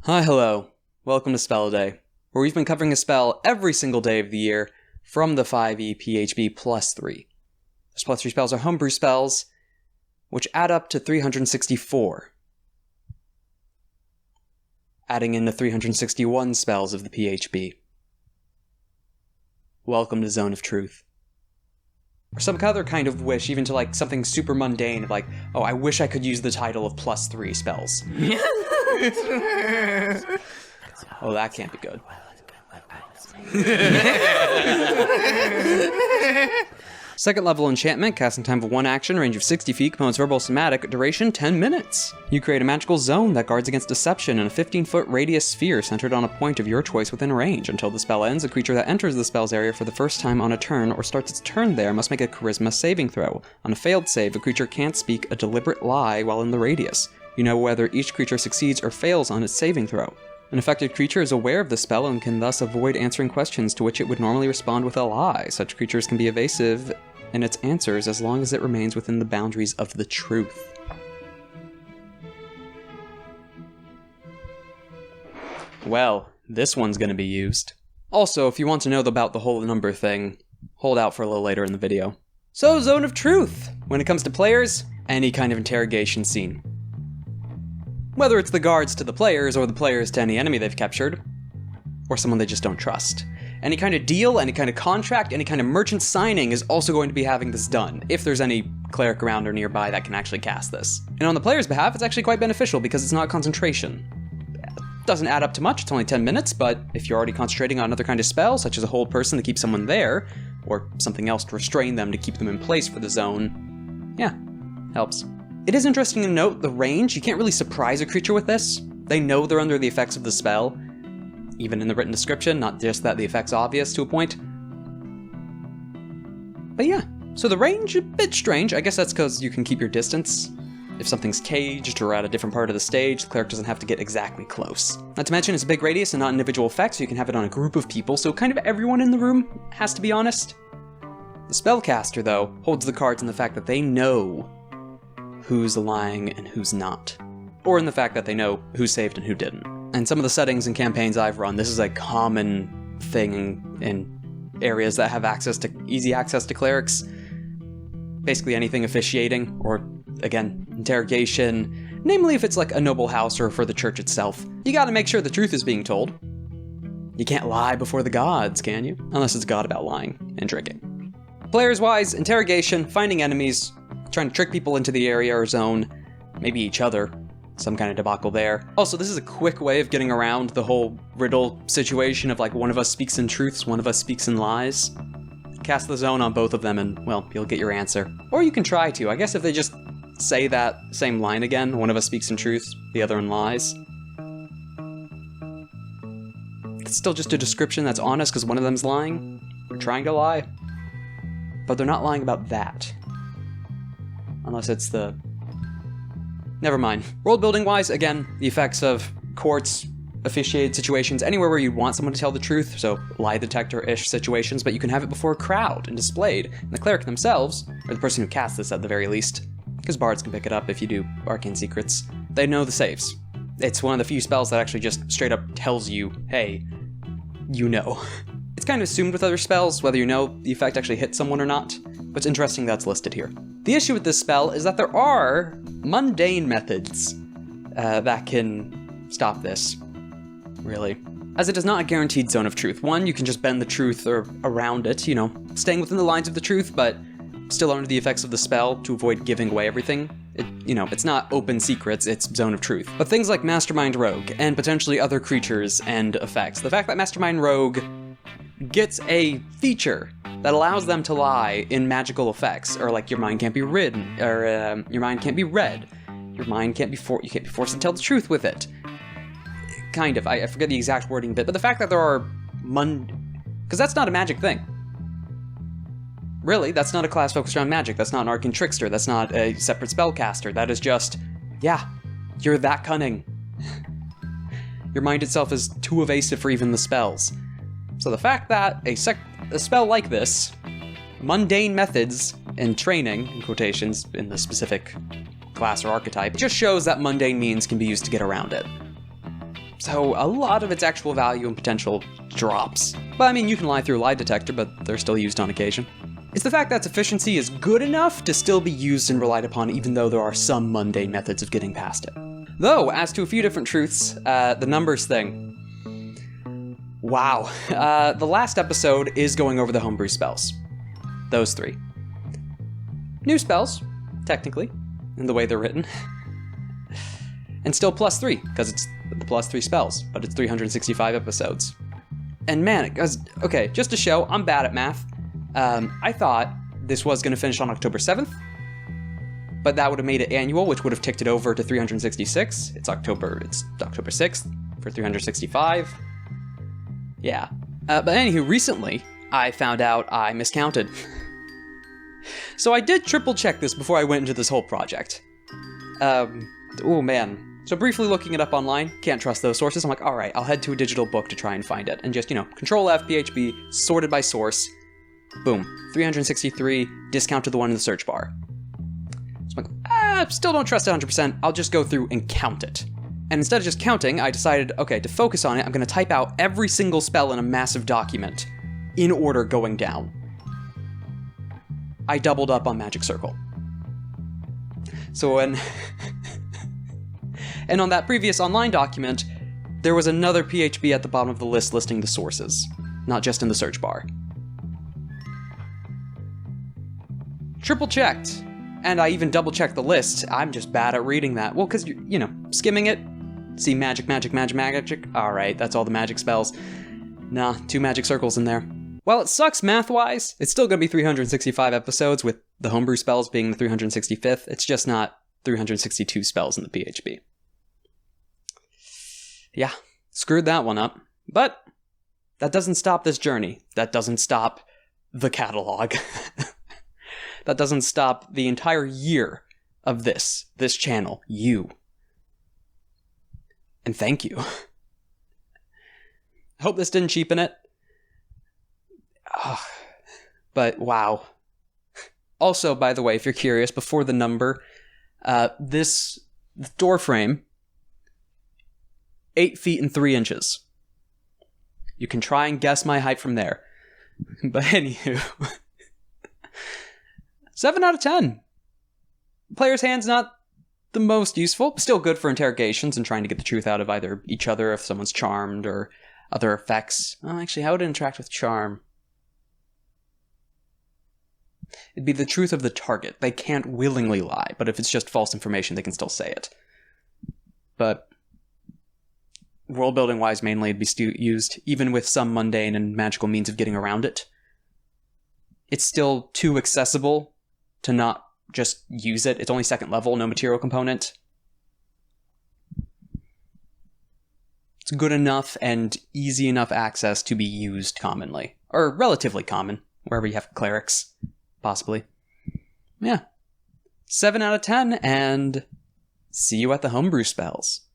Hi, hello. Welcome to Spell Day, where we've been covering a spell every single day of the year from the 5e PHB plus 3. Those plus 3 spells are homebrew spells, which add up to 364, adding in the 361 spells of the PHB. Welcome to Zone of Truth. Or some other kind of wish, even to like something super mundane, like, oh, I wish I could use the title of plus 3 spells. Oh, that can't be good. Second level enchantment, casting time of 1 action, range of 60 feet, components verbal somatic, duration 10 minutes. You create a magical zone that guards against deception in a 15-foot radius sphere centered on a point of your choice within range. Until the spell ends, a creature that enters the spell's area for the first time on a turn or starts its turn there must make a charisma saving throw. On a failed save, a creature can't speak a deliberate lie while in the radius. You know whether each creature succeeds or fails on its saving throw. An affected creature is aware of the spell and can thus avoid answering questions to which it would normally respond with a lie. Such creatures can be evasive in its answers as long as it remains within the boundaries of the truth. Well, this one's gonna be used. Also, if you want to know about the whole number thing, hold out for a little later in the video. So, Zone of Truth! When it comes to players, any kind of interrogation scene. Whether it's the guards to the players, or the players to any enemy they've captured, or someone they just don't trust. Any kind of deal, any kind of contract, any kind of merchant signing is also going to be having this done, if there's any cleric around or nearby that can actually cast this. And on the player's behalf, it's actually quite beneficial because it's not concentration. It doesn't add up to much, it's only 10 minutes, but if you're already concentrating on another kind of spell, such as a hold person to keep someone there, or something else to restrain them to keep them in place for the zone, yeah, helps. It is interesting to note the range. You can't really surprise a creature with this. They know they're under the effects of the spell, even in the written description, not just that the effect's obvious to a point. But yeah, so the range, a bit strange. I guess that's because you can keep your distance. If something's caged or at a different part of the stage, the cleric doesn't have to get exactly close. Not to mention it's a big radius and not individual effects, so you can have it on a group of people, so kind of everyone in the room has to be honest. The spellcaster, though, holds the cards in the fact that they know who's lying and who's not. Or in the fact that they know who saved and who didn't. And some of the settings and campaigns I've run, this is a common thing in areas that have easy access to clerics. Basically anything officiating, or again, interrogation, namely if it's like a noble house or for the church itself. You gotta make sure the truth is being told. You can't lie before the gods, can you? Unless it's a god about lying and drinking. Players-wise, interrogation, finding enemies, trying to trick people into the area or zone, maybe each other. Some kind of debacle there. Also, this is a quick way of getting around the whole riddle situation of like one of us speaks in truths, one of us speaks in lies. Cast the zone on both of them and, well, you'll get your answer. Or you can try to. I guess if they just say that same line again, one of us speaks in truths, the other in lies. It's still just a description that's honest because one of them's lying. They're trying to lie. But they're not lying about that. Unless it's the... Never mind. World building wise, again, the effects of courts, officiated situations, anywhere where you want someone to tell the truth, so lie detector-ish situations, but you can have it before a crowd and displayed. And the cleric themselves, or the person who casts this at the very least, because bards can pick it up if you do arcane secrets, they know the saves. It's one of the few spells that actually just straight up tells you, hey, you know. It's kind of assumed with other spells, whether you know the effect actually hits someone or not, but it's interesting that's listed here. The issue with this spell is that there are mundane methods that can stop this, really. As it is not a guaranteed zone of truth. One, you can just bend the truth or around it, you know, staying within the lines of the truth, but still under the effects of the spell to avoid giving away everything. It's not open secrets, it's zone of truth. But things like Mastermind Rogue and potentially other creatures and effects. The fact that Mastermind Rogue gets a feature that allows them to lie in magical effects, or like your mind can't be read, or your mind can't be read, your mind can't be you can't be forced to tell the truth with it. Kind of, I forget the exact wording bit, but the fact that there are because that's not a magic thing. Really, that's not a class focused around magic, that's not an arcane trickster, that's not a separate spellcaster, that is just, yeah, you're that cunning. Your mind itself is too evasive for even the spells. So the fact that a spell like this, mundane methods and training, in quotations, in the specific class or archetype, just shows that mundane means can be used to get around it. So a lot of its actual value and potential drops. But I mean, you can lie through a lie detector, but they're still used on occasion. It's the fact that its efficiency is good enough to still be used and relied upon, even though there are some mundane methods of getting past it. Though, as to a few different truths, the numbers thing. Wow. The last episode is going over the homebrew spells. Those 3. New spells, technically, in the way they're written. And still +3, because it's the +3 spells, but it's 365 episodes. And man, okay, just to show, I'm bad at math. I thought this was going to finish on October 7th, but that would have made it annual, which would have ticked it over to 366. It's October 6th for 365. Yeah. But anywho, recently, I found out I miscounted. So I did triple check this before I went into this whole project. Oh man. So briefly looking it up online, can't trust those sources. I'm like, all right, I'll head to a digital book to try and find it. And just, Control F, PHP, sorted by source. Boom. 363, discount to the one in the search bar. So I'm like, still don't trust it 100%. I'll just go through and count it. And instead of just counting, I decided, okay, to focus on it, I'm going to type out every single spell in a massive document in order going down. I doubled up on Magic Circle. So when... And on that previous online document, there was another PHP at the bottom of the list listing the sources, not just in the search bar. Triple checked, and I even double checked the list. I'm just bad at reading that. Well, because, skimming it, see magic, alright, that's all the magic spells. Nah, 2 magic circles in there. While it sucks math-wise, it's still gonna be 365 episodes with the homebrew spells being the 365th. It's just not 362 spells in the PHP. Yeah, screwed that one up. But that doesn't stop this journey. That doesn't stop the catalog. That doesn't stop the entire year of this channel, you. And thank you. I hope this didn't cheapen it. But wow. Also, by the way, if you're curious, before the number, this door frame, 8 feet and 3 inches. You can try and guess my height from there. But anywho, 7 out of 10. Player's hand's not the most useful, but still good for interrogations and trying to get the truth out of either each other if someone's charmed or other effects. Oh, actually, how would it interact with charm? It'd be the truth of the target. They can't willingly lie, but if it's just false information, they can still say it. But world building wise, mainly it'd be used, even with some mundane and magical means of getting around it. It's still too accessible to not just use it. It's only 2nd level, no material component. It's good enough and easy enough access to be used commonly. Or relatively common, wherever you have clerics, possibly. Yeah. 7 out of 10, and see you at the homebrew spells.